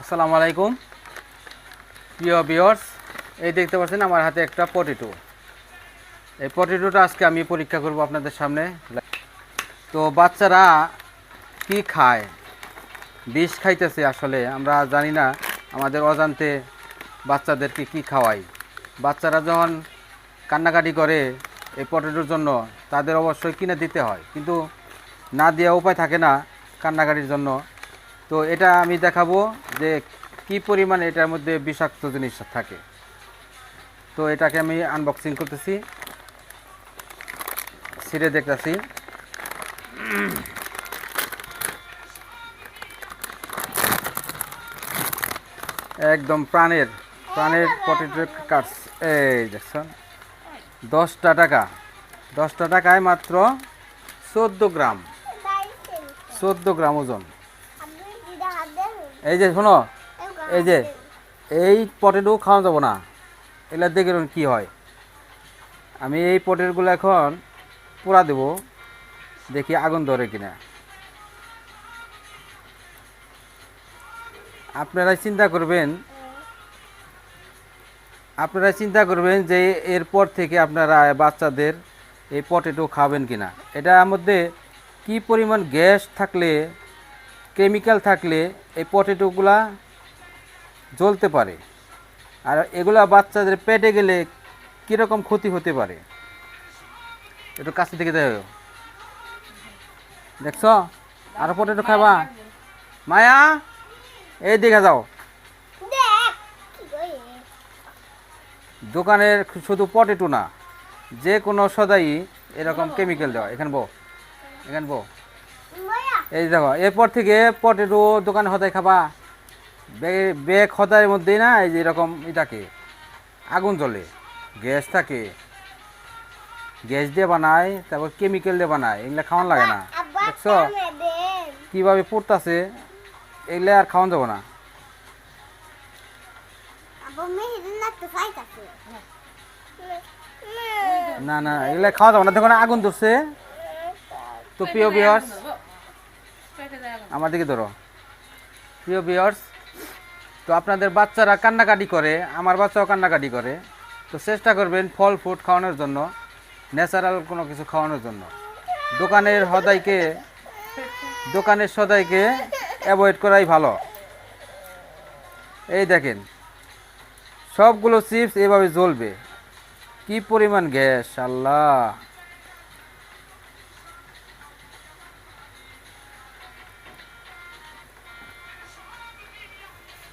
আসসালামু আলাইকুম প্রিয় ভিউয়ার্স, এই দেখতে পাচ্ছেন আমার হাতে একটা পটেটো। এই পটেটোটা আজকে আমি পরীক্ষা করব আপনাদের সামনে। তো বাচ্চারা কি খায়, বিষ খাইতেছে, আসলে আমরা জানি না। আমাদের অজান্তে বাচ্চাদেরকে কি খাওয়াই। বাচ্চারা যখন কান্নাকাটি করে এই পটেটোর জন্য, তাদের অবশ্যই কিনে দিতে হয়, কিন্তু না দেওয়া উপায় থাকে না কান্নাকাটির জন্য। তো এটা আমি দেখাবো যে কি পরিমাণ এটার মধ্যে বিষাক্ত জিনিস থাকে। তো এটাকে আমি আনবক্সিং করতেছি, ছিঁড়ে দেখতেছি। একদম প্রাণের প্রাণের পটেটো কাটস। এই দেখছেন, 10টা টাকা, 10টাকায় মাত্র 14 গ্রাম, 14 গ্রাম ওজন। এই যে শোনো, এই যে এই পটেটো খাওয়া যাবো না, এগুলা দেখে কি হয়। আমি এই পটেটোগুলো এখন পোড়া দেব, দেখি আগুন ধরে কিনা। আপনারা চিন্তা করবেন যে এরপর থেকে আপনারা বাচ্চাদের এই পটেটো খাবেন কিনা। এটার মধ্যে কি পরিমাণ গ্যাস থাকলে, কেমিক্যাল থাকলে এই পটেটোগুলা জ্বলতে পারে, আর এগুলা বাচ্চাদের পেটে গেলে কীরকম ক্ষতি হতে পারে। একটু কাছে থেকে দেখো, দেখছ? আরো পটেটো খাবা মায়া? এই দেখে যাও, দোকানের শুধু পটেটো না, যে কোনো সদাই এরকম কেমিক্যাল দেওয়া। এখানে বো, এই দেখো, এরপর থেকে পটেটো দোকানে হদাই খাবা, ব্যাগ হদাইয়ের মধ্যেই না এই যে এরকম থাকে, আগুন জ্বলে, গ্যাস থাকে, গ্যাস দিয়ে বানায়, তারপর কেমিক্যাল দিয়ে বানায়। এগুলো খাওয়ান লাগে না, দেখছো কীভাবে পড়তেছে। এগুলো আর খাওয়ান যাবো না। না না, এগুলো খাওয়া যাবো না, দেখো না আগুন ধরছে। তো প্রিয় ভিউয়ার্স, আমার দিকে ধরো। প্রিয় ভিউয়ার্স, তো আপনাদের বাচ্চারা কান্নাকাটি করে, আমার বাচ্চাও কান্নাকাটি করে, তো চেষ্টা করবেন ফল ফ্রুট খাওয়ানোর জন্য, ন্যাচারাল কোনো কিছু খাওয়ানোর জন্য। দোকানের সদাইকে অ্যাভয়েড করাই ভালো। এই দেখেন, সবগুলো চিপস এভাবে জ্বলবে, কি পরিমাণ গ্যাস, আল্লাহ।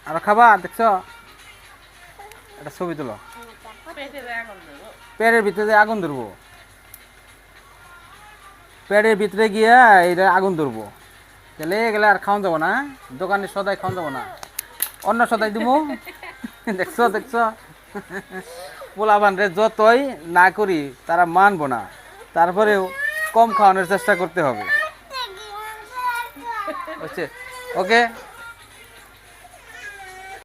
আর খাবা, দেখছ? একটা ছবি তুলো, পেটের ভিতরে আগুন ধরবো, পেটের ভিতরে গিয়া এটা আগুন ধরবো, তাহলে গেলে আর খাওয়া যাবো না, দোকানের সদাই খাওয়া যাবো না, অন্য সদাই দিব। দেখছ পোলাবান রে যতই না করি তারা মানবো না, তারপরেও কম খাওয়ানোর চেষ্টা করতে হবে। ওকে।